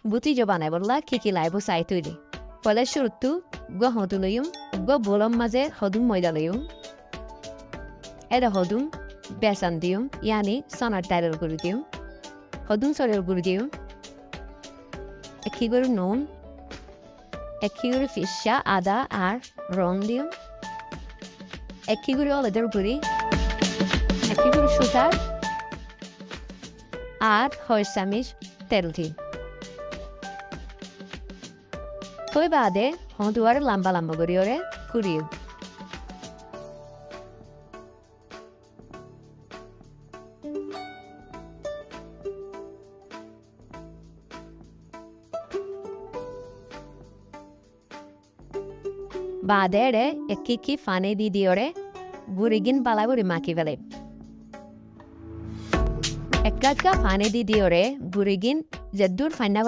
বুটি জবানে বললা কিকি লাইব চাই তুলি পলে শুরুতু গো হদুলয়ুম গো বোলম মাঝে হদুম ময়দা লয়ুম এরা হদুম বেসান দিউম ইয়ানি সনার ডাইলের গুঁড়ি দিউম হদুম সরের গুঁড়ি দিউম একই করে নুন একই করে ফিসা আদা আর রং দিউম একই করে হলুদের গুঁড়ি একই করে সুতার আর 6 চামিচ তেল দিম থই বাদে হদুয়ার লম্বা লম্বা করে ওরে কুড়িও বাদেরে একই ফানে দি দিওরে বুড়িগিন পালা বুড়ি মাখি ফেলে একটা ফানে দি দিওরে বুড়িগিন যে দূর ফাইনা